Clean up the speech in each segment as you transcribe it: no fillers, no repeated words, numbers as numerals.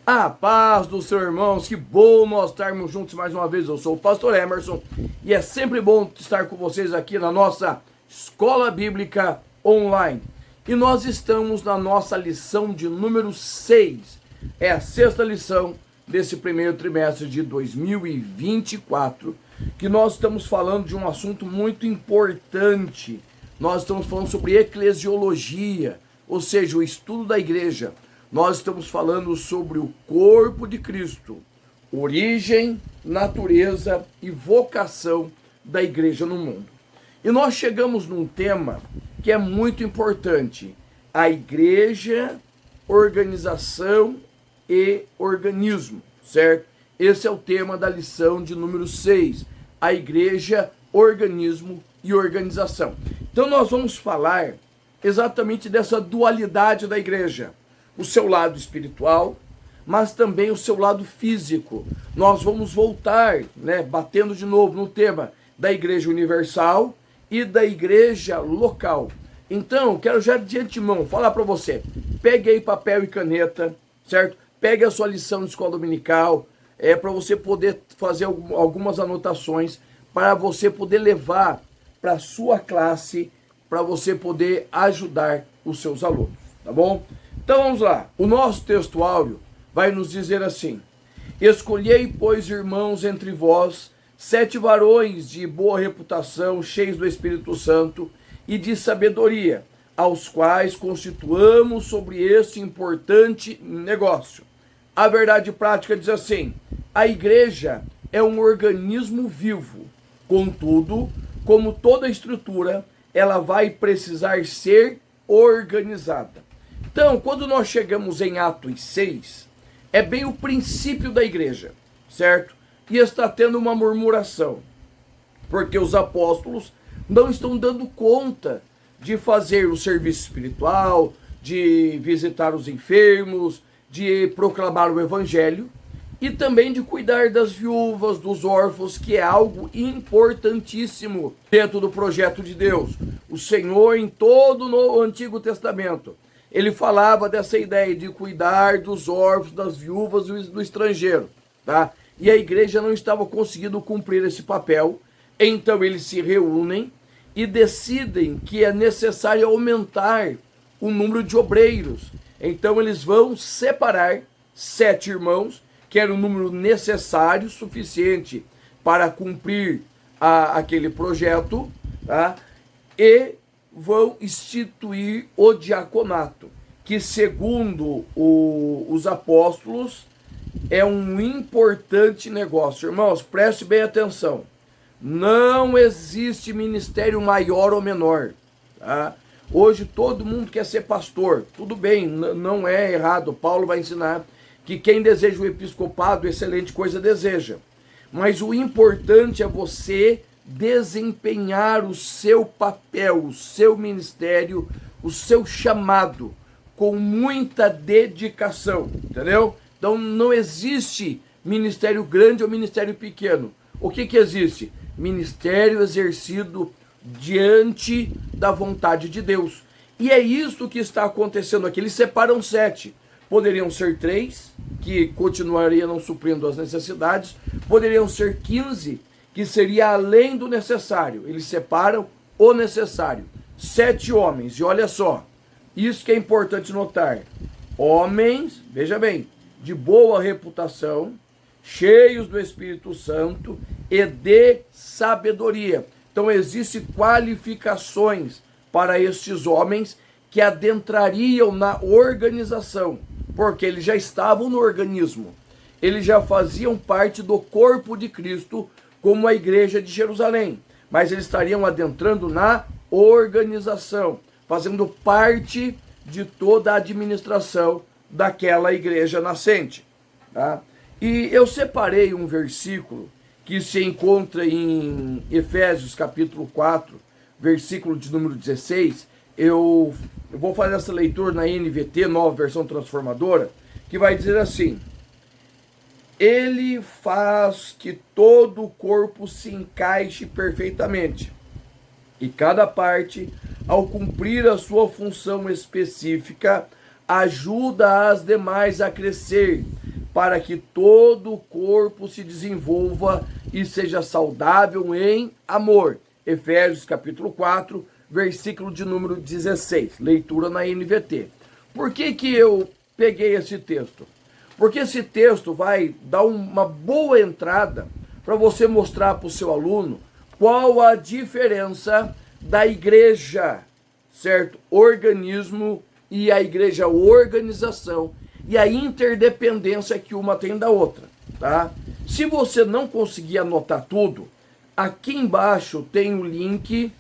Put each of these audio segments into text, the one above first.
A paz do seu irmãos, que bom nós estarmos juntos mais uma vez. Eu sou o pastor Emerson e é sempre bom estar com vocês aqui na nossa Escola Bíblica Online. E nós estamos na nossa lição de número 6. É a sexta lição desse primeiro trimestre de 2024, que nós estamos falando de um assunto muito importante. Nós estamos falando sobre eclesiologia, ou seja, o estudo da igreja. Nós estamos falando sobre o corpo de Cristo, origem, natureza e vocação da igreja no mundo. E nós chegamos num tema que é muito importante: a igreja, organização e organismo, certo? Esse é o tema da lição de número 6, a igreja, organismo e organização. Então nós vamos falar exatamente dessa dualidade da igreja, o seu lado espiritual, mas também o seu lado físico. Nós vamos voltar, batendo de novo no tema da igreja universal e da igreja local. Então, quero já de antemão falar para você, pegue aí papel e caneta, certo? Pegue a sua lição de escola dominical, para você poder fazer algumas anotações, para você poder levar para a sua classe, para você poder ajudar os seus alunos, tá bom? Então vamos lá, o nosso texto áureo vai nos dizer assim: escolhei, pois, irmãos, entre vós 7 varões de boa reputação, cheios do Espírito Santo e de sabedoria, aos quais constituamos sobre este importante negócio. A verdade prática diz assim: a igreja é um organismo vivo, contudo, como toda estrutura, ela vai precisar ser organizada. Então, quando nós chegamos em Atos 6, é bem o princípio da igreja, certo? E está tendo uma murmuração, porque os apóstolos não estão dando conta de fazer o serviço espiritual, de visitar os enfermos, de proclamar o evangelho e também de cuidar das viúvas, dos órfãos, que é algo importantíssimo dentro do projeto de Deus. O Senhor, em todo o Antigo Testamento, ele falava dessa ideia de cuidar dos órfãos, das viúvas e do estrangeiro, tá? E a igreja não estava conseguindo cumprir esse papel, então eles se reúnem e decidem que é necessário aumentar o número de obreiros. Então eles vão separar 7 irmãos, que era o número necessário, suficiente para cumprir aquele projeto, tá? E vão instituir o diaconato, que segundo os apóstolos é um importante negócio. Irmãos, preste bem atenção. Não existe ministério maior ou menor, tá? Hoje todo mundo quer ser pastor. Tudo bem, não é errado. Paulo vai ensinar que quem deseja o episcopado, excelente coisa deseja. Mas o importante é você desempenhar o seu papel, o seu ministério, o seu chamado, com muita dedicação, entendeu? Então não existe ministério grande ou ministério pequeno. O que existe? Ministério exercido diante da vontade de Deus. E é isso que está acontecendo aqui. Eles separam 7. Poderiam ser 3, que continuariam não suprindo as necessidades. Poderiam ser 15, que seria além do necessário. Eles separam o necessário. 7 homens. E olha só, isso que é importante notar. Homens, veja bem, de boa reputação, cheios do Espírito Santo e de sabedoria. Então existem qualificações para estes homens que adentrariam na organização, porque eles já estavam no organismo, eles já faziam parte do corpo de Cristo, como a igreja de Jerusalém, mas eles estariam adentrando na organização, fazendo parte de toda a administração daquela igreja nascente, tá? E eu separei um versículo que se encontra em Efésios capítulo 4, versículo de número 16, eu vou fazer essa leitura na NVT, nova versão transformadora, que vai dizer assim: ele faz que todo o corpo se encaixe perfeitamente, e cada parte, ao cumprir a sua função específica, ajuda as demais a crescer, para que todo o corpo se desenvolva e seja saudável em amor. Efésios capítulo 4, versículo de número 16, leitura na NVT. Por que eu peguei esse texto? Porque esse texto vai dar uma boa entrada para você mostrar para o seu aluno qual a diferença da igreja, certo? Organismo e a igreja organização e a interdependência que uma tem da outra, tá? Se você não conseguir anotar tudo, aqui embaixo tem o link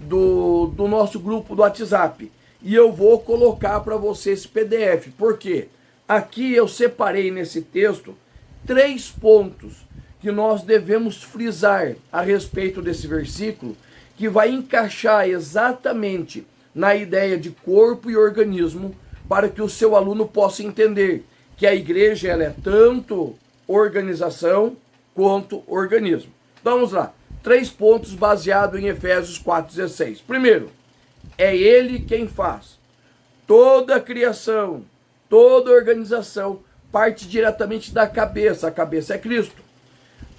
do nosso grupo do WhatsApp e eu vou colocar para você esse PDF. Por quê? Aqui eu separei nesse texto 3 pontos que nós devemos frisar a respeito desse versículo, que vai encaixar exatamente na ideia de corpo e organismo, para que o seu aluno possa entender que a igreja ela é tanto organização quanto organismo. Então vamos lá, 3 pontos baseados em Efésios 4,16. Primeiro, é ele quem faz. Toda a criação, toda organização parte diretamente da cabeça. A cabeça é Cristo,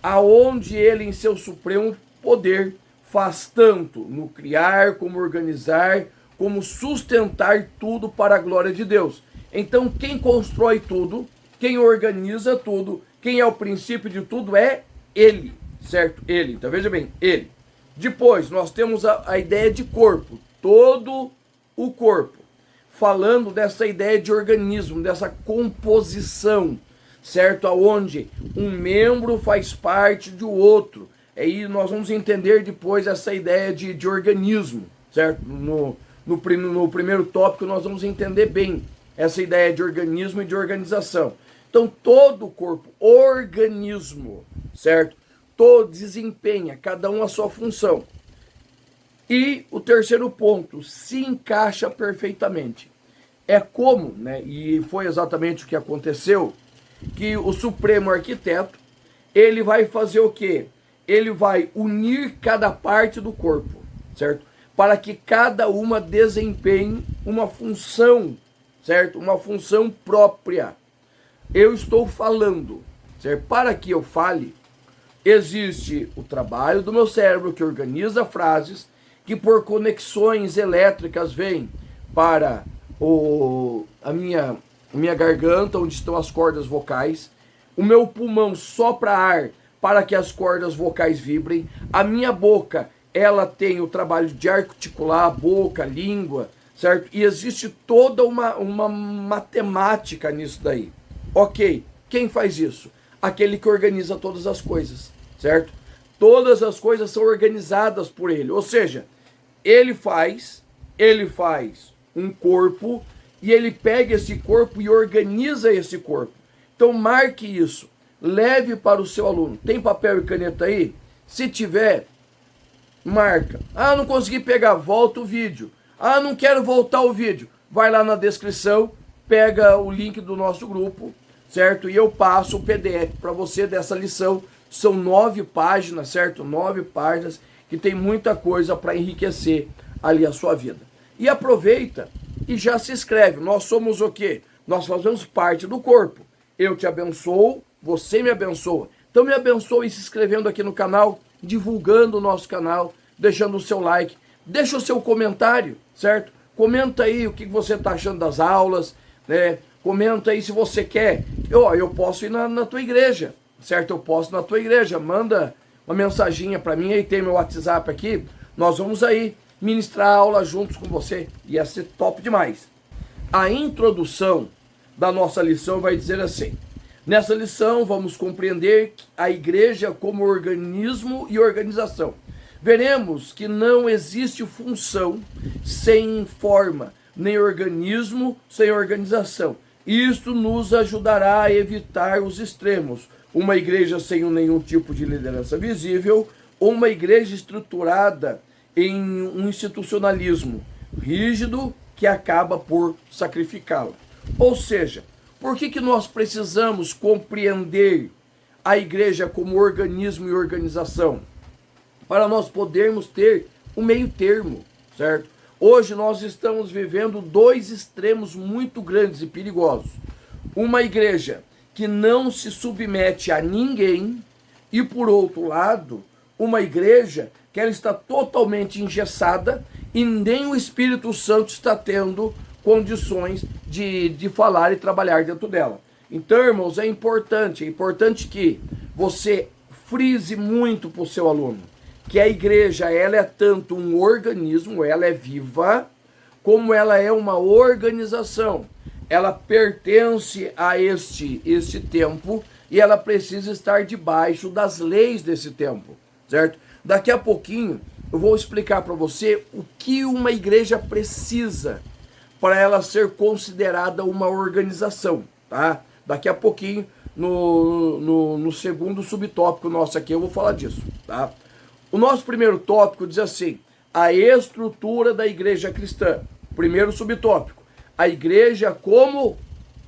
aonde ele em seu supremo poder faz tanto no criar, como organizar, como sustentar tudo para a glória de Deus. Então quem constrói tudo, quem organiza tudo, quem é o princípio de tudo é ele, certo? Ele, então veja bem, ele. Depois nós temos a ideia de corpo, todo o corpo, falando dessa ideia de organismo, dessa composição, certo? Aonde um membro faz parte do outro. Aí nós vamos entender depois essa ideia de organismo, certo? No primeiro tópico nós vamos entender bem essa ideia de organismo e de organização. Então todo o corpo, organismo, certo? Todo desempenha, cada um a sua função. E o terceiro ponto, se encaixa perfeitamente. É como, né, e foi exatamente o que aconteceu, que o Supremo Arquiteto, ele vai fazer o quê? Ele vai unir cada parte do corpo, certo? Para que cada uma desempenhe uma função, certo? Uma função própria. Eu estou falando, certo? Para que eu fale, existe o trabalho do meu cérebro que organiza frases, que por conexões elétricas vem para a minha garganta, onde estão as cordas vocais. O meu pulmão sopra ar para que as cordas vocais vibrem. A minha boca, ela tem o trabalho de articular a boca, a língua, certo? E existe toda uma matemática nisso daí. Ok, quem faz isso? Aquele que organiza todas as coisas, certo? Todas as coisas são organizadas por ele, ou seja, ele faz um corpo e ele pega esse corpo e organiza esse corpo. Então marque isso, leve para o seu aluno. Tem papel e caneta aí? Se tiver, marca. Ah, não consegui pegar, volta o vídeo. Ah, não quero voltar o vídeo. Vai lá na descrição, pega o link do nosso grupo, certo? E eu passo o PDF para você dessa lição. São 9 páginas, certo? 9 páginas que tem muita coisa para enriquecer ali a sua vida. E aproveita e já se inscreve. Nós somos o quê? Nós fazemos parte do corpo. Eu te abençoo, você me abençoa. Então me abençoe se inscrevendo aqui no canal, divulgando o nosso canal, deixando o seu like, deixa o seu comentário, certo? Comenta aí o que você está achando das aulas, né? Comenta aí se você quer. Eu posso ir na tua igreja, certo? Eu posso ir na tua igreja. Manda uma mensaginha para mim, aí tem meu WhatsApp aqui. Nós vamos aí ministrar a aula juntos com você. Ia ser top demais. A introdução da nossa lição vai dizer assim: nessa lição vamos compreender a igreja como organismo e organização. Veremos que não existe função sem forma, nem organismo sem organização. Isto nos ajudará a evitar os extremos. Uma igreja sem nenhum tipo de liderança visível, ou uma igreja estruturada em um institucionalismo rígido que acaba por sacrificá-la. Ou seja, por que nós precisamos compreender a igreja como organismo e organização? Para nós podermos ter um meio termo, certo? Hoje nós estamos vivendo 2 extremos muito grandes e perigosos. Uma igreja que não se submete a ninguém, e por outro lado, uma igreja que ela está totalmente engessada e nem o Espírito Santo está tendo condições de falar e trabalhar dentro dela. Então, irmãos, é importante que você frise muito para o seu aluno que a igreja, ela é tanto um organismo, ela é viva, como ela é uma organização. Ela pertence a este tempo e ela precisa estar debaixo das leis desse tempo, certo? Daqui a pouquinho eu vou explicar para você o que uma igreja precisa para ela ser considerada uma organização, tá? Daqui a pouquinho, no segundo subtópico nosso aqui, eu vou falar disso, tá? O nosso primeiro tópico diz assim: a estrutura da igreja cristã. Primeiro subtópico, a igreja como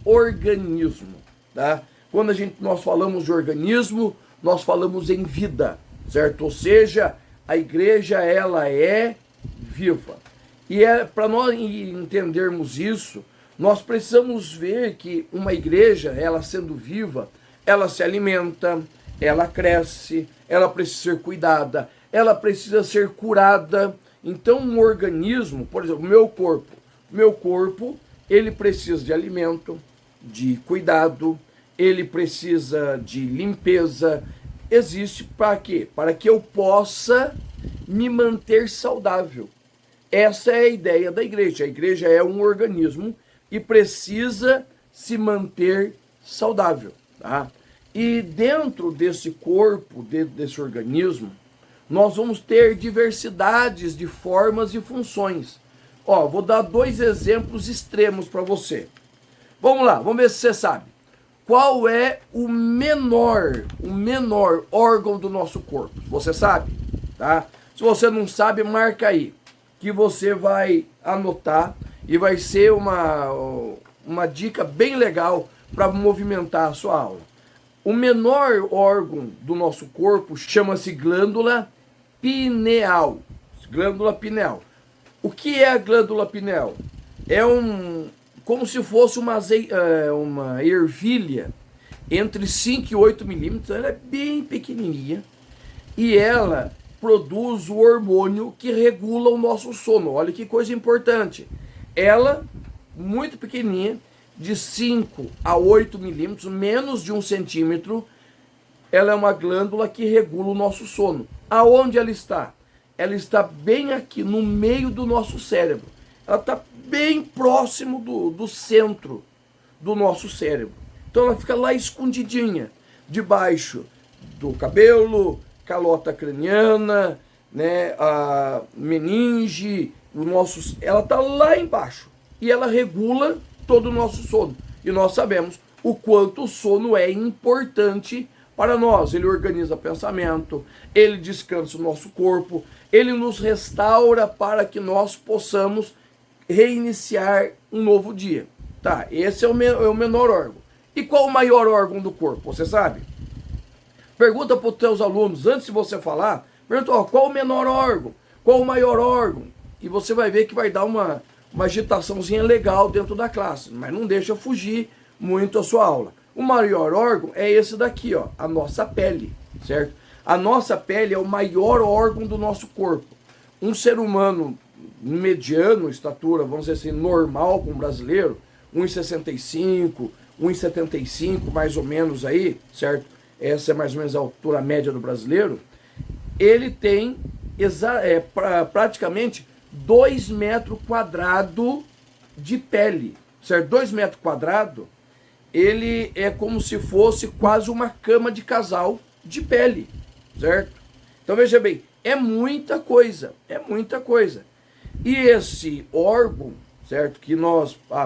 organismo, tá? Quando nós falamos de organismo, nós falamos em vida, certo? Ou seja, a igreja, ela é viva. E para nós entendermos isso, nós precisamos ver que uma igreja, ela sendo viva, ela se alimenta, ela cresce, ela precisa ser cuidada, ela precisa ser curada. Então, um organismo, por exemplo, meu corpo, ele precisa de alimento, de cuidado, ele precisa de limpeza. Existe para quê? Para que eu possa me manter saudável. Essa é a ideia da igreja. A igreja é um organismo e precisa se manter saudável, tá? E dentro desse corpo, dentro desse organismo, nós vamos ter diversidades de formas e funções. Ó, vou dar 2 exemplos extremos para você. Vamos lá, vamos ver se você sabe. Qual é o menor órgão do nosso corpo? Você sabe? Tá? Se você não sabe, marca aí, que você vai anotar e vai ser uma dica bem legal para movimentar a sua aula. O menor órgão do nosso corpo chama-se glândula pineal. Glândula pineal. O que é a glândula pineal? É como se fosse uma ervilha entre 5 e 8 milímetros. Ela é bem pequenininha e ela produz o hormônio que regula o nosso sono. Olha que coisa importante. Ela, muito pequenininha, de 5 a 8 milímetros, menos de 1 centímetro, ela é uma glândula que regula o nosso sono. Aonde ela está? Ela está bem aqui, no meio do nosso cérebro. Ela está bem próximo do centro do nosso cérebro. Então ela fica lá escondidinha, debaixo do cabelo, calota craniana, né, a meninge, ela está lá embaixo. E ela regula todo o nosso sono. E nós sabemos o quanto o sono é importante para nós. Ele organiza pensamento, ele descansa o nosso corpo, ele nos restaura para que nós possamos reiniciar um novo dia. Tá, esse é o menor órgão. E qual o maior órgão do corpo? Você sabe? Pergunta para os teus alunos, antes de você falar, pergunta, qual o menor órgão? Qual o maior órgão? E você vai ver que vai dar uma agitaçãozinha legal dentro da classe, mas não deixa fugir muito a sua aula. O maior órgão é esse daqui, ó, a nossa pele, certo? A nossa pele é o maior órgão do nosso corpo. Um ser humano mediano, estatura, vamos dizer assim, normal como brasileiro, 1,65, 1,75 mais ou menos aí, certo? Essa é mais ou menos a altura média do brasileiro. Ele tem praticamente 2 metros quadrados de pele, certo? 2 metros quadrados, ele é como se fosse quase uma cama de casal de pele, certo? Então veja bem, é muita coisa, é muita coisa. E esse órgão, certo, que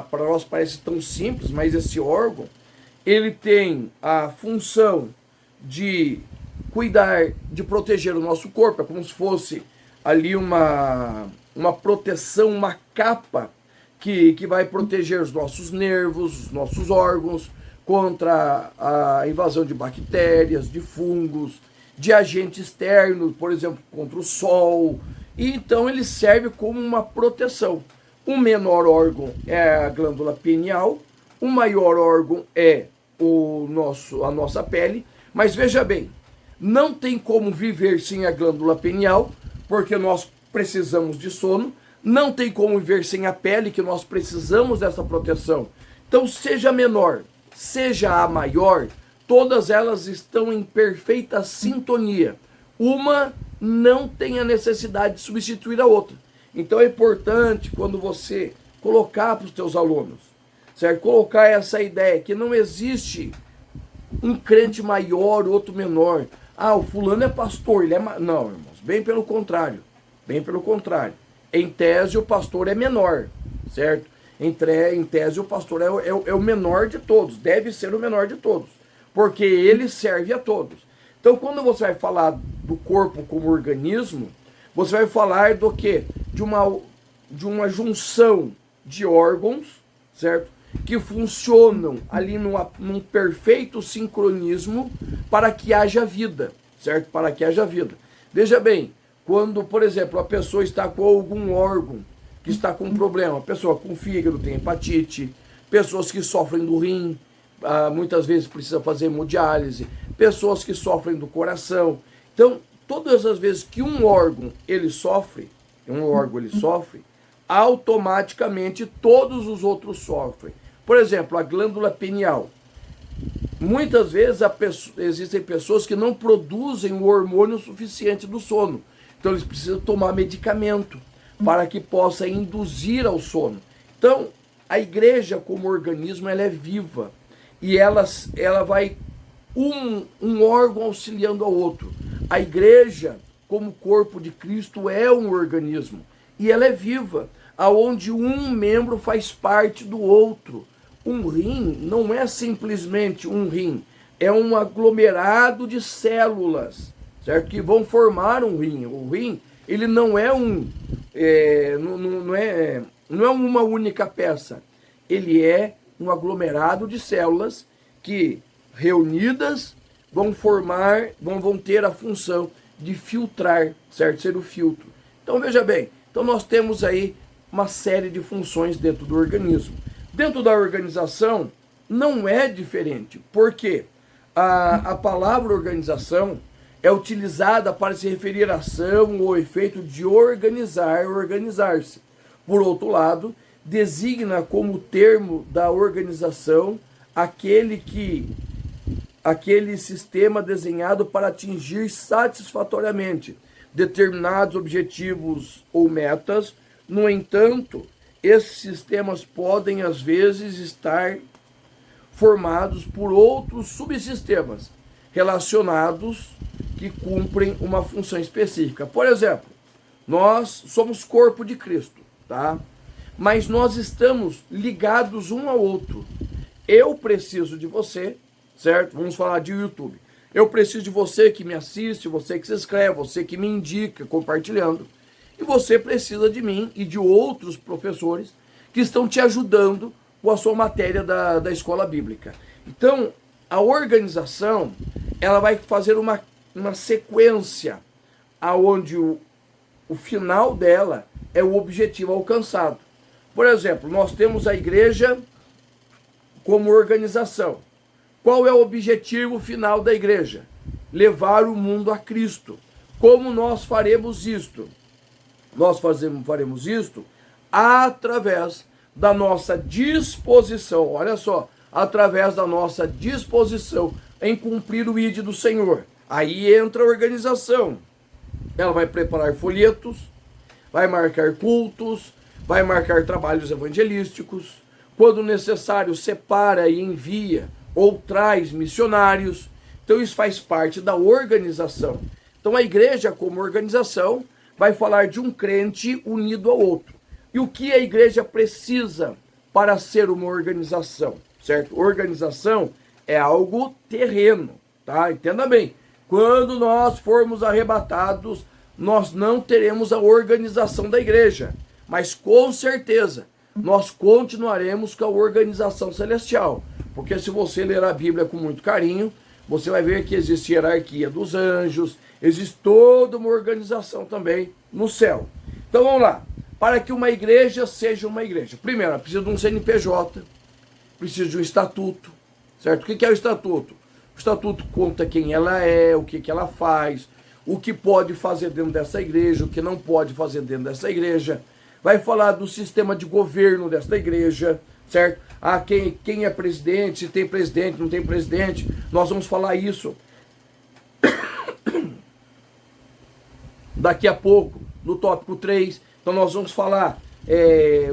para nós parece tão simples, mas esse órgão, ele tem a função de cuidar, de proteger o nosso corpo, é como se fosse ali uma proteção, uma capa que vai proteger os nossos nervos, os nossos órgãos, contra a invasão de bactérias, de fungos, de agentes externos, por exemplo, contra o sol. E então ele serve como uma proteção. O menor órgão é a glândula pineal, o maior órgão é a nossa pele, mas veja bem, não tem como viver sem a glândula pineal, porque nós precisamos de sono, não tem como viver sem a pele, que nós precisamos dessa proteção. Então, seja menor, seja a maior, todas elas estão em perfeita sintonia. Uma não tem a necessidade de substituir a outra. Então é importante, quando você colocar para os teus alunos, certo? Colocar essa ideia que não existe um crente maior, outro menor. Ah, o fulano é pastor, ele é... Não, irmãos, bem pelo contrário. Bem pelo contrário. Em tese, o pastor é menor, certo? Em tese, o pastor é o menor de todos, deve ser o menor de todos, porque ele serve a todos. Então, quando você vai falar do corpo como organismo, você vai falar do quê? De uma junção de órgãos, certo? Que funcionam ali num perfeito sincronismo para que haja vida, certo? Para que haja vida. Veja bem, quando, por exemplo, a pessoa está com algum órgão que está com um problema, a pessoa com fígado tem hepatite, pessoas que sofrem do rim, muitas vezes precisa fazer hemodiálise, pessoas que sofrem do coração. Então, todas as vezes que um órgão ele sofre, automaticamente todos os outros sofrem. Por exemplo, a glândula pineal. Muitas vezes existem pessoas que não produzem o hormônio suficiente do sono. Então eles precisam tomar medicamento para que possa induzir ao sono. Então, a igreja como organismo, ela é viva. E ela vai um órgão auxiliando ao outro. A igreja, como corpo de Cristo, é um organismo. E ela é viva, aonde um membro faz parte do outro. Um rim não é simplesmente um rim, é um aglomerado de células, certo? Que vão formar um rim. O rim, ele não é não é uma única peça. Ele é um aglomerado de células que, reunidas, vão ter a função de filtrar, certo? Ser o filtro. Então, veja bem, então nós temos aí uma série de funções dentro do organismo. Dentro da organização, não é diferente, porque a palavra organização é utilizada para se referir à ação ou efeito de organizar, organizar-se. Por outro lado, designa como termo da organização aquele sistema desenhado para atingir satisfatoriamente determinados objetivos ou metas. No entanto, esses sistemas podem, às vezes, estar formados por outros subsistemas relacionados que cumprem uma função específica. Por exemplo, nós somos corpo de Cristo, tá? Mas nós estamos ligados um ao outro. Eu preciso de você, certo? Vamos falar de YouTube. Eu preciso de você que me assiste, você que se inscreve, você que me indica compartilhando. E você precisa de mim e de outros professores que estão te ajudando com a sua matéria da escola bíblica. Então, a organização, ela vai fazer uma sequência aonde o final dela é o objetivo alcançado. Por exemplo, nós temos a igreja como organização. Qual é o objetivo final da igreja? Levar o mundo a Cristo. Como nós faremos isto? Nós faremos isto através da nossa disposição, olha só, através da nossa disposição em cumprir o ID do Senhor. Aí entra a organização. Ela vai preparar folhetos, vai marcar cultos, vai marcar trabalhos evangelísticos. Quando necessário, separa e envia ou traz missionários. Então isso faz parte da organização. Então a igreja como organização vai falar de um crente unido ao outro. E o que a igreja precisa para ser uma organização, certo? Organização é algo terreno, tá? Entenda bem. Quando nós formos arrebatados, nós não teremos a organização da igreja, mas com certeza nós continuaremos com a organização celestial. Porque se você ler a Bíblia com muito carinho, você vai ver que existe hierarquia dos anjos, existe toda uma organização também no céu. Então vamos lá. Para que uma igreja seja uma igreja, primeiro, ela precisa de um CNPJ, precisa de um estatuto, certo? O que é o estatuto? O estatuto conta quem ela é, o que ela faz, o que pode fazer dentro dessa igreja, o que não pode fazer dentro dessa igreja. Vai falar do sistema de governo desta igreja, certo? Ah, quem é presidente, se tem presidente, não tem presidente. Nós vamos falar isso daqui a pouco, no tópico 3. Então nós vamos falar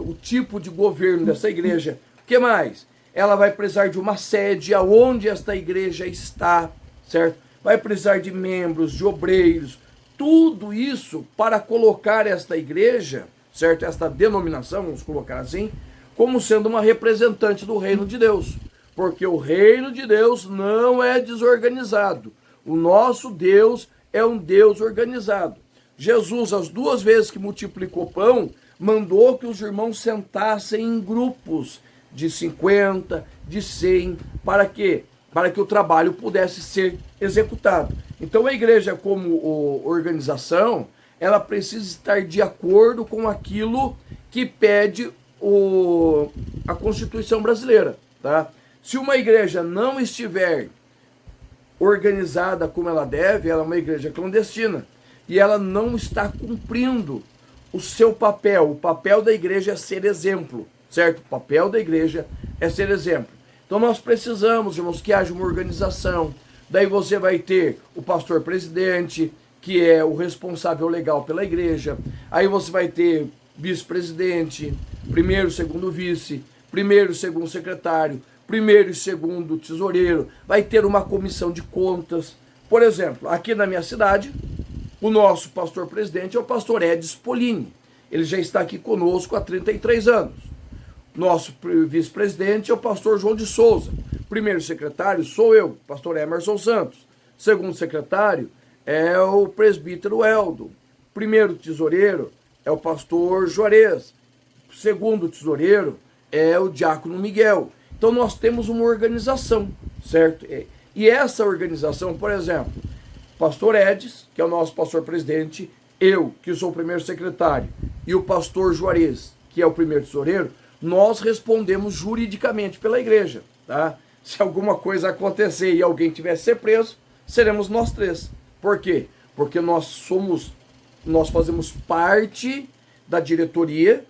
o tipo de governo dessa igreja. O que mais? Ela vai precisar de uma sede aonde esta igreja está, certo? Vai precisar de membros, de obreiros, tudo isso para colocar esta igreja, certo? Esta denominação, vamos colocar assim, como sendo uma representante do reino de Deus. Porque o reino de Deus não é desorganizado. O nosso Deus é um Deus organizado. Jesus, as 2 vezes que multiplicou pão, mandou que os irmãos sentassem em grupos de 50, de 100, para quê? Para que o trabalho pudesse ser executado. Então a igreja, como organização, ela precisa estar de acordo com aquilo que pede a Constituição brasileira, tá? Se uma igreja não estiver organizada como ela deve, ela é uma igreja clandestina e ela não está cumprindo o seu papel. O papel da igreja é ser exemplo, certo? O papel da igreja é ser exemplo. Então nós precisamos, irmãos, que haja uma organização. Daí você vai ter o pastor presidente, que é o responsável legal pela igreja. Aí você vai ter vice-presidente, primeiro, segundo vice, primeiro, segundo secretário, primeiro e segundo tesoureiro. Vai ter uma comissão de contas. Por exemplo, aqui na minha cidade, o nosso pastor presidente é o pastor Edis Polini. Ele já está aqui conosco há 33 anos. Nosso vice-presidente é o pastor João de Souza. Primeiro secretário sou eu, pastor Emerson Santos. Segundo secretário é o presbítero Eldo. Primeiro tesoureiro é o pastor Juarez. Segundo tesoureiro é o diácono Miguel. Então nós temos uma organização, certo? E essa organização, por exemplo, pastor Edis, que é o nosso pastor presidente, eu, que sou o primeiro secretário, e o pastor Juarez, que é o primeiro tesoureiro, nós respondemos juridicamente pela igreja, tá? Se alguma coisa acontecer e alguém tiver que ser preso, seremos nós 3. Por quê? Porque nós fazemos parte da diretoria.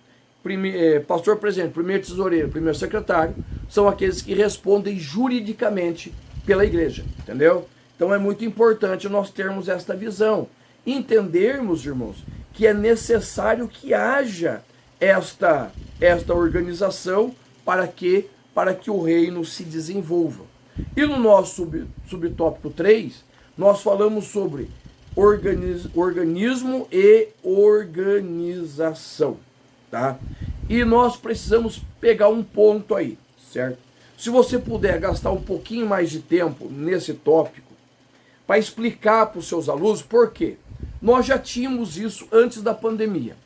Pastor presidente, primeiro tesoureiro, primeiro secretário, são aqueles que respondem juridicamente pela igreja, entendeu? Então é muito importante nós termos esta visão, entendermos, irmãos, que é necessário que haja esta organização para que o reino se desenvolva. E no nosso subtópico 3, nós falamos sobre organismo e organização, tá? E nós precisamos pegar um ponto aí, certo? Se você puder gastar um pouquinho mais de tempo nesse tópico, para explicar para os seus alunos por quê. Nós já tínhamos isso antes da pandemia.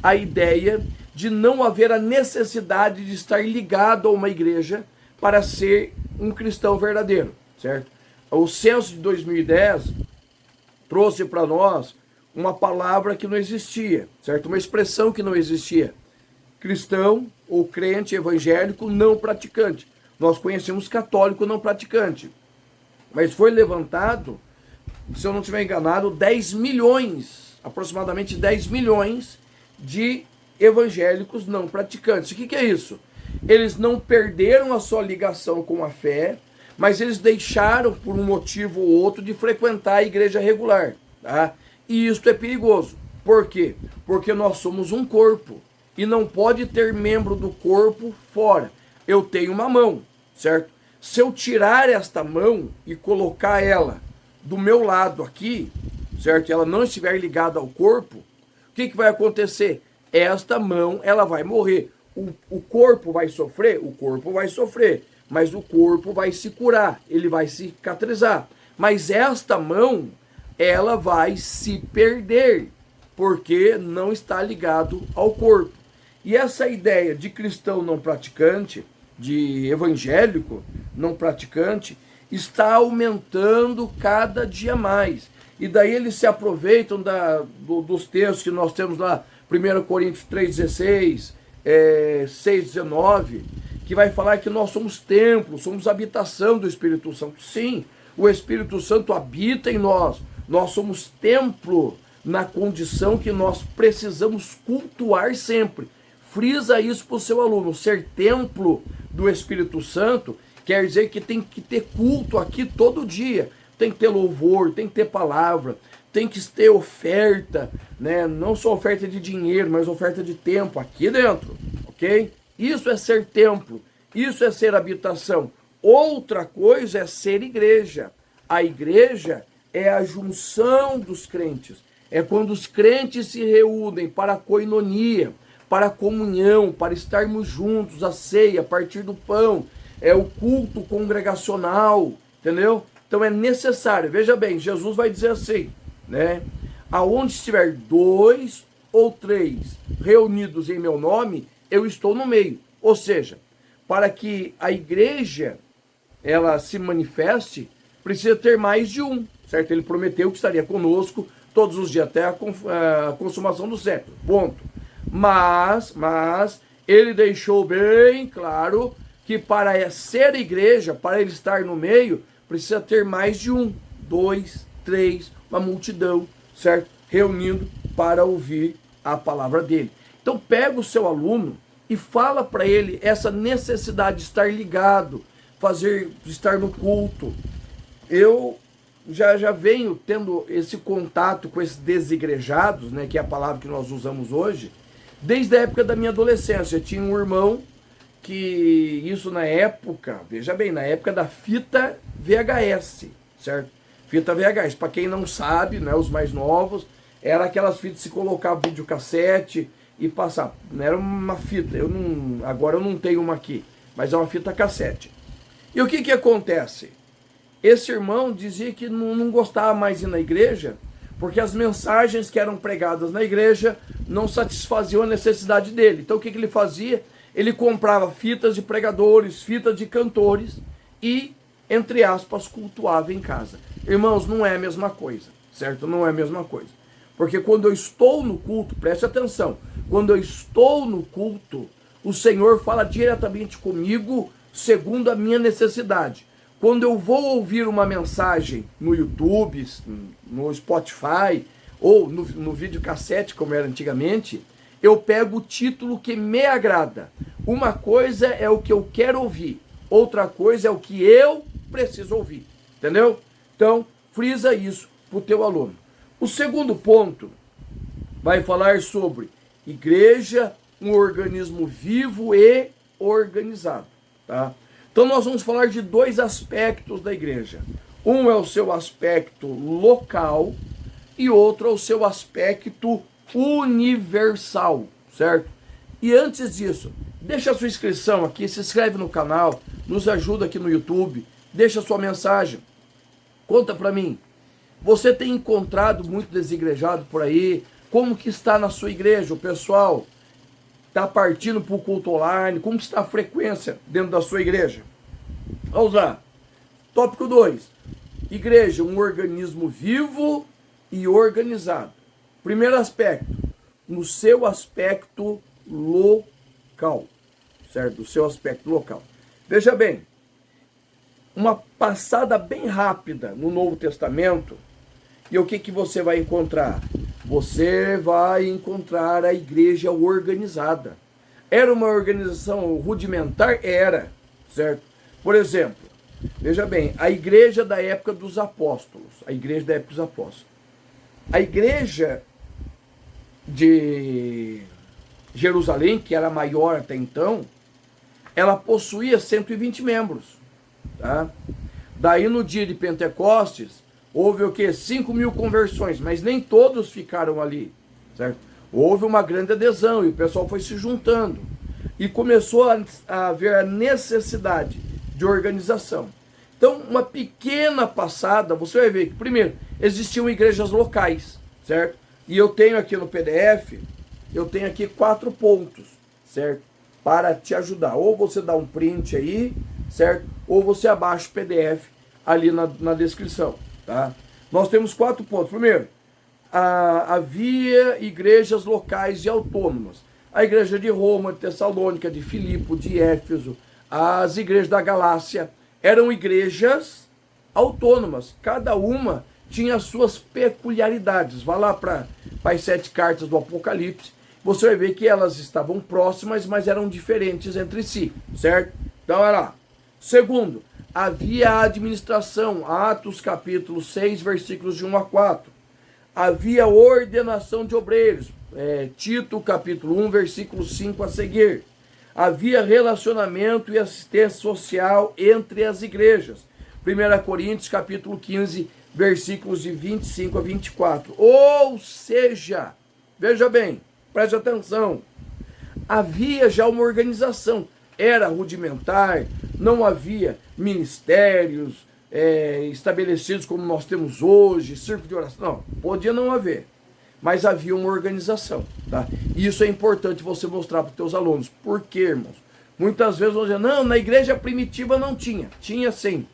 A ideia de não haver a necessidade de estar ligado a uma igreja para ser um cristão verdadeiro, certo? O censo de 2010 trouxe para nós uma palavra que não existia, certo? Uma expressão que não existia. Cristão ou crente evangélico não praticante. Nós conhecemos católico não praticante. Mas foi levantado, se eu não estiver enganado, 10 milhões, aproximadamente 10 milhões de evangélicos não praticantes. O que é isso? Eles não perderam a sua ligação com a fé, mas eles deixaram, por um motivo ou outro, de frequentar a igreja regular, tá? E isso é perigoso. Por quê? Porque nós somos um corpo e não pode ter membro do corpo fora. Eu tenho uma mão, certo? Se eu tirar esta mão e colocar ela do meu lado aqui, certo? E ela não estiver ligada ao corpo, o que vai acontecer? Esta mão, ela vai morrer. O corpo vai sofrer? O corpo vai sofrer. Mas o corpo vai se curar, ele vai cicatrizar. Mas esta mão, ela vai se perder, porque não está ligado ao corpo. E essa ideia de cristão não praticante, de evangélico não praticante, está aumentando cada dia mais. E daí eles se aproveitam dos textos que nós temos lá, 1 Coríntios 3,16, 6,19, que vai falar que nós somos templo, somos habitação do Espírito Santo. Sim, o Espírito Santo habita em nós. Nós somos templo na condição que nós precisamos cultuar sempre. Frisa isso para o seu aluno. Ser templo do Espírito Santo quer dizer que tem que ter culto aqui todo dia. Tem que ter louvor, tem que ter palavra, tem que ter oferta, né? Não só oferta de dinheiro, mas oferta de tempo aqui dentro, ok? Isso é ser templo, isso é ser habitação. Outra coisa é ser igreja. A igreja é a junção dos crentes. É quando os crentes se reúnem para a coinonia, para a comunhão, para estarmos juntos, a ceia, a partir do pão. É o culto congregacional, entendeu? Então é necessário. Veja bem, Jesus vai dizer assim, né? Aonde estiver 2 ou 3 reunidos em meu nome, eu estou no meio. Ou seja, para que a igreja ela se manifeste, precisa ter mais de um, certo? Ele prometeu que estaria conosco todos os dias até a consumação do século. Ponto. Mas ele deixou bem claro que para ser igreja, para ele estar no meio, precisa ter mais de um, 2, 3, uma multidão, certo? Reunindo para ouvir a palavra dele. Então pega o seu aluno e fala para ele essa necessidade de estar ligado, estar no culto. Eu já venho tendo esse contato com esses desigrejados, né, que é a palavra que nós usamos hoje, desde a época da minha adolescência. Eu tinha um irmão que, isso na época, veja bem, na época da fita VHS, certo? Fita VHS, para quem não sabe, né, os mais novos, era aquelas fitas que se colocava videocassete e passava. Não era uma fita, agora eu não tenho uma aqui, mas é uma fita cassete. E o que acontece? Esse irmão dizia que não gostava mais de ir na igreja, porque as mensagens que eram pregadas na igreja não satisfaziam a necessidade dele. Então o que ele fazia? Ele comprava fitas de pregadores, fitas de cantores e, entre aspas, cultuava em casa. Irmãos, não é a mesma coisa, certo? Não é a mesma coisa. Porque quando eu estou no culto, preste atenção, quando eu estou no culto, o Senhor fala diretamente comigo segundo a minha necessidade. Quando eu vou ouvir uma mensagem no YouTube, no Spotify, ou no videocassete, como era antigamente, eu pego o título que me agrada. Uma coisa é o que eu quero ouvir, outra coisa é o que eu preciso ouvir, entendeu? Então, frisa isso para o teu aluno. O segundo ponto vai falar sobre igreja, um organismo vivo e organizado, tá? Então nós vamos falar de 2 aspectos da igreja. Um é o seu aspecto local e outro é o seu aspecto universal, certo? E antes disso, deixa a sua inscrição aqui, se inscreve no canal, nos ajuda aqui no YouTube, deixa a sua mensagem, conta para mim. Você tem encontrado muito desigrejado por aí? Como que está na sua igreja? O pessoal está partindo para o culto online? Como está a frequência dentro da sua igreja? Vamos lá. Tópico 2. Igreja, um organismo vivo e organizado. Primeiro aspecto, no seu aspecto local, certo? O seu aspecto local. Veja bem, uma passada bem rápida no Novo Testamento, e o que você vai encontrar? Você vai encontrar a igreja organizada. Era uma organização rudimentar? Era, certo? Por exemplo, veja bem, a igreja da época dos apóstolos, a igreja da época dos apóstolos. A igreja de Jerusalém, que era maior até então, ela possuía 120 membros, tá? Daí no dia de Pentecostes, houve o quê? 5.000 conversões, mas nem todos ficaram ali, certo? Houve uma grande adesão e o pessoal foi se juntando. E começou a haver a necessidade de organização. Então, uma pequena passada, você vai ver que, primeiro, existiam igrejas locais, certo? E eu tenho aqui no PDF, eu tenho aqui 4 pontos, certo? Para te ajudar. Ou você dá um print aí, certo? Ou você abaixa o PDF ali na descrição, tá? Nós temos 4 pontos. Primeiro, havia igrejas locais e autônomas. A igreja de Roma, de Tessalônica, de Filipe, de Éfeso, as igrejas da Galácia eram igrejas autônomas, cada uma tinha as suas peculiaridades. Vá lá para as 7 cartas do Apocalipse, você vai ver que elas estavam próximas, mas eram diferentes entre si, certo? Então, olha lá. Segundo, havia a administração, Atos capítulo 6, versículos de 1 a 4. Havia ordenação de obreiros, Tito capítulo 1, versículo 5 a seguir. Havia relacionamento e assistência social entre as igrejas. 1 Coríntios capítulo 15, versículos de 25 a 24. Ou seja, veja bem, preste atenção, havia já uma organização, era rudimentar, não havia ministérios estabelecidos como nós temos hoje, círculo de oração, não, podia não haver, mas havia uma organização, tá? E isso é importante você mostrar para os teus alunos. Por quê, irmãos? Muitas vezes vão dizer, não, na igreja primitiva não tinha. Tinha sim.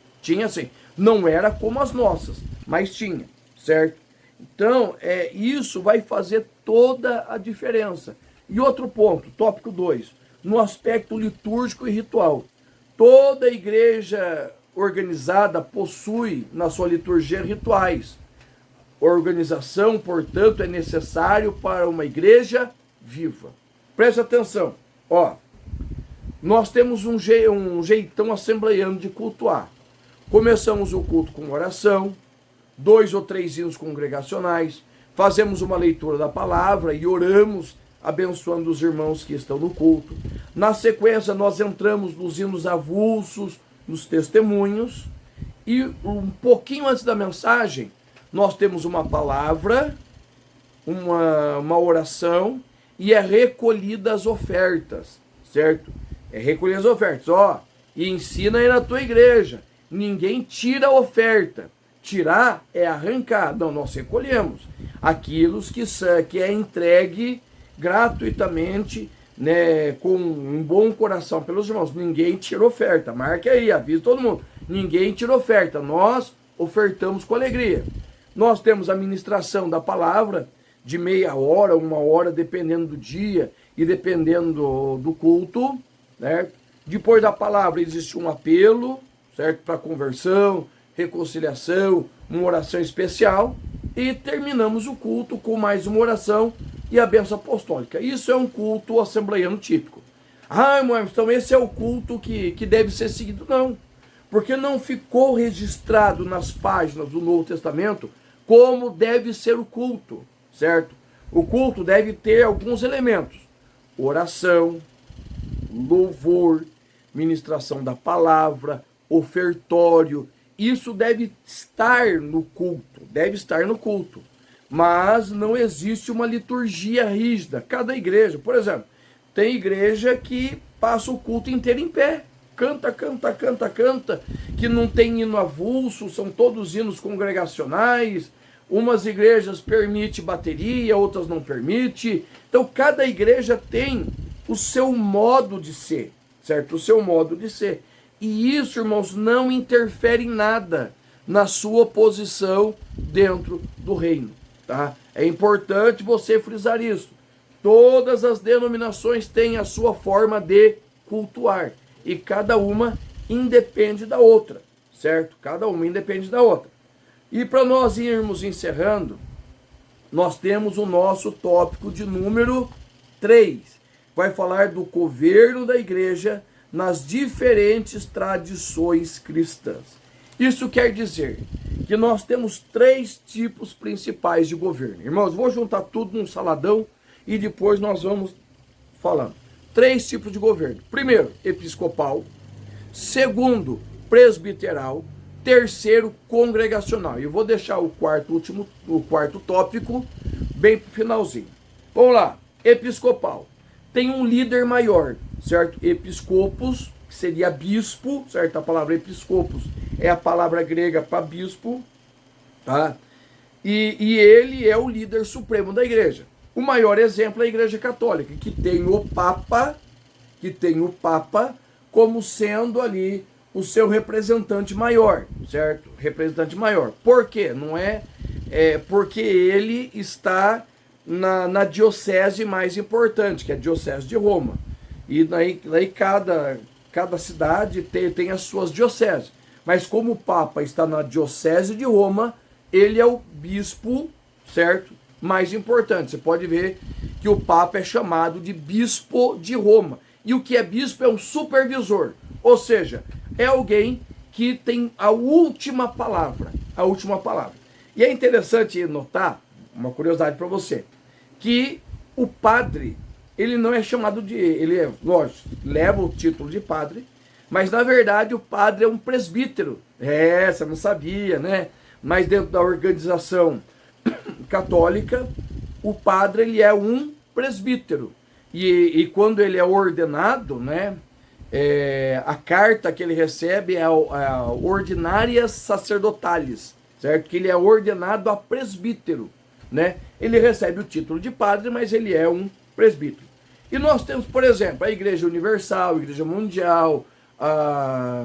Não era como as nossas, mas tinha, certo? Então, isso vai fazer toda a diferença. E outro ponto, tópico 2, no aspecto litúrgico e ritual. Toda igreja organizada possui na sua liturgia rituais. Organização, portanto, é necessário para uma igreja viva. Preste atenção, ó. Nós temos um jeitão assembleiano de cultuar. Começamos o culto com oração, 2 ou 3 hinos congregacionais, fazemos uma leitura da palavra e oramos, abençoando os irmãos que estão no culto. Na sequência, nós entramos nos hinos avulsos, nos testemunhos, e um pouquinho antes da mensagem, nós temos uma palavra, uma oração, e é recolhida as ofertas, certo? É recolher as ofertas, ó, e ensina aí na tua igreja, ninguém tira a oferta, tirar é arrancar, não, nós recolhemos aquilo que é entregue gratuitamente, né, com um bom coração pelos irmãos. Ninguém tira oferta, marque aí, avisa todo mundo, ninguém tira oferta, nós ofertamos com alegria. Nós temos a ministração da palavra de meia hora, 1 hora, dependendo do dia e dependendo do culto, certo? Depois da palavra existe um apelo, certo? Para conversão, reconciliação, uma oração especial, e terminamos o culto com mais uma oração e a bênção apostólica. Isso é um culto assembleiano típico. Ah, irmão, então esse é o culto que deve ser seguido. Não, porque não ficou registrado nas páginas do Novo Testamento como deve ser o culto, certo? O culto deve ter alguns elementos: oração, louvor, ministração da palavra, ofertório. Isso deve estar no culto, mas não existe uma liturgia rígida. Cada igreja, por exemplo, tem igreja que passa o culto inteiro em pé, canta, que não tem hino avulso, são todos hinos congregacionais. Umas igrejas permitem bateria, outras não permitem. Então, cada igreja tem o seu modo de ser, certo? O seu modo de ser. E isso, irmãos, não interfere em nada na sua posição dentro do reino, tá? É importante você frisar isso. Todas as denominações têm a sua forma de cultuar. E cada uma independe da outra, certo? Cada uma independe da outra. E para nós irmos encerrando, nós temos o nosso tópico de número 3. Vai falar do governo da igreja nas diferentes tradições cristãs. Isso quer dizer que nós temos 3 tipos principais de governo. Irmãos, vou juntar tudo num saladão e depois nós vamos falando. 3 tipos de governo. Primeiro, episcopal. Segundo, presbiteral. Terceiro, congregacional. E eu vou deixar o quarto tópico bem pro finalzinho. Vamos lá. Episcopal. Tem um líder maior, certo? Episcopos, que seria bispo, certo? A palavra episcopos é a palavra grega para bispo, tá? E ele é o líder supremo da igreja. O maior exemplo é a Igreja Católica, que tem o Papa como sendo ali o seu representante maior, certo? Representante maior. Por quê? Não é porque ele está na diocese mais importante, que é a diocese de Roma. E daí cada cada cidade tem as suas dioceses. Mas como o Papa está na diocese de Roma, ele é o bispo, certo? Mais importante. Você pode ver que o Papa é chamado de bispo de Roma. E o que é bispo é um supervisor. Ou seja, é alguém que tem a última palavra. A última palavra. E é interessante notar, uma curiosidade para você, que o padre, ele não é chamado de... Ele é, lógico, leva o título de padre, mas na verdade o padre é um presbítero. Você não sabia, né? Mas dentro da organização católica, o padre ele é um presbítero. E quando ele é ordenado, né? A carta que ele recebe é a Ordinárias Sacerdotales, certo? Que ele é ordenado a presbítero, né? Ele recebe o título de padre, mas ele é um presbítero. E nós temos, por exemplo, a Igreja Universal, a Igreja Mundial, a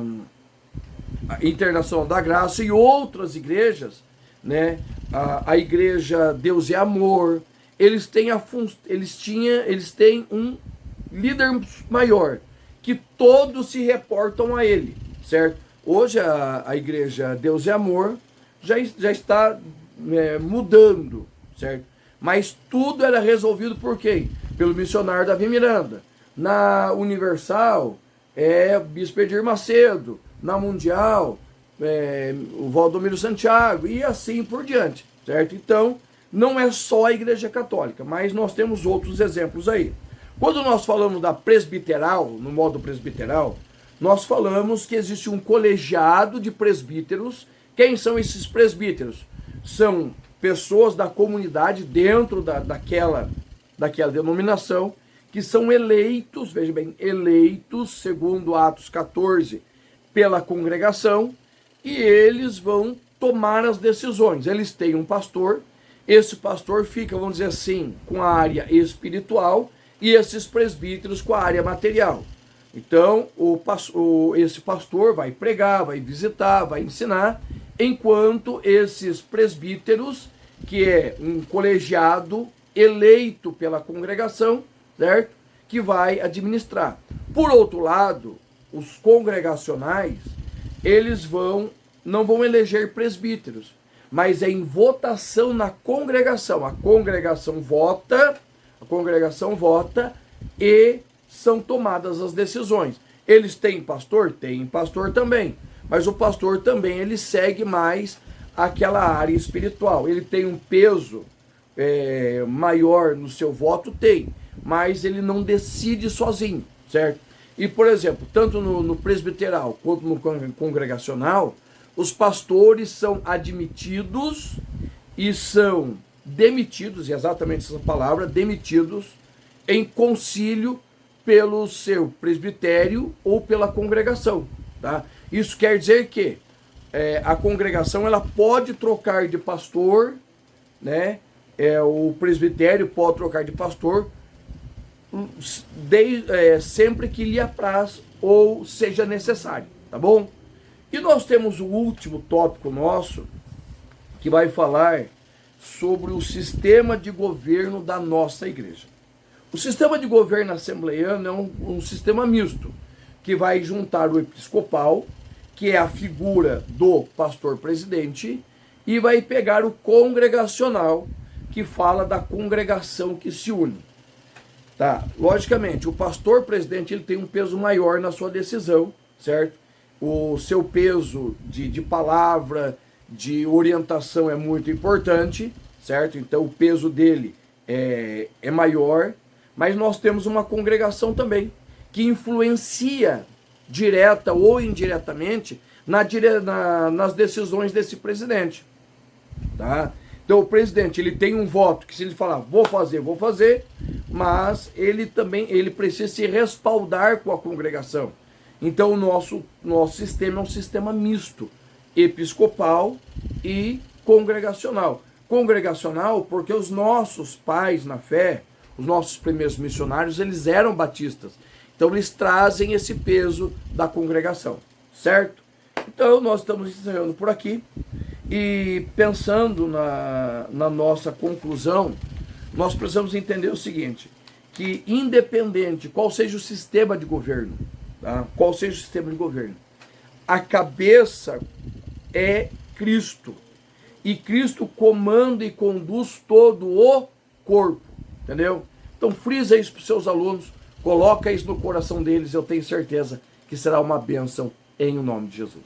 Internacional da Graça e outras igrejas, né? A Igreja Deus é Amor, eles têm um líder maior, que todos se reportam a ele, certo? Hoje a Igreja Deus é Amor já está mudando, certo? Mas tudo era resolvido por quem? Pelo missionário Davi Miranda. Na Universal, Bispo Edir Macedo. Na Mundial, o Valdomiro Santiago, e assim por diante, certo? Então, não é só a Igreja Católica, mas nós temos outros exemplos aí. Quando nós falamos da presbiteral, no modo presbiteral, nós falamos que existe um colegiado de presbíteros. Quem são esses presbíteros? São pessoas da comunidade dentro daquela denominação, que são eleitos, veja bem, eleitos, segundo Atos 14, pela congregação, e eles vão tomar as decisões. Eles têm um pastor, esse pastor fica, vamos dizer assim, com a área espiritual, e esses presbíteros com a área material. Então, esse pastor vai pregar, vai visitar, vai ensinar, enquanto esses presbíteros, que é um colegiado eleito pela congregação, certo? Que vai administrar. Por outro lado, os congregacionais, eles não vão eleger presbíteros, mas é em votação na congregação. A congregação vota e são tomadas as decisões. Eles têm pastor? Tem pastor também, mas o pastor também ele segue mais aquela área espiritual. Ele tem um peso maior no seu voto? Tem, mas ele não decide sozinho, certo? E, por exemplo, tanto no presbiteral quanto no congregacional, os pastores são admitidos e são demitidos, e exatamente essa palavra, demitidos, em concílio pelo seu presbitério ou pela congregação, tá? Isso quer dizer que a congregação ela pode trocar de pastor, né? O presbitério pode trocar de pastor sempre que lhe apraz ou seja necessário, tá bom? E nós temos o último tópico nosso, que vai falar sobre o sistema de governo da nossa igreja. O sistema de governo assembleiano é um sistema misto, que vai juntar o episcopal, que é a figura do pastor presidente, e vai pegar o congregacional, que fala da congregação que se une. Tá? Logicamente, o pastor presidente ele tem um peso maior na sua decisão, certo? O seu peso de palavra, de orientação é muito importante, certo? Então o peso dele é maior, mas nós temos uma congregação também, que influencia direta ou indiretamente nas decisões desse presidente, tá? Então o presidente ele tem um voto que se ele falar vou fazer, mas ele precisa se respaldar com a congregação. Então o nosso sistema é um sistema misto, episcopal e congregacional. Congregacional porque os nossos pais na fé, os nossos primeiros missionários, eles eram batistas. Então eles trazem esse peso da congregação, certo? Então nós estamos encerrando por aqui. E pensando na nossa conclusão, nós precisamos entender o seguinte, que independente qual seja o sistema de governo, tá? tá? Qual seja o sistema de governo. A cabeça é Cristo. E Cristo comanda e conduz todo o corpo. Entendeu? Então frisa isso para os seus alunos, coloca isso no coração deles, eu tenho certeza que será uma bênção em nome de Jesus.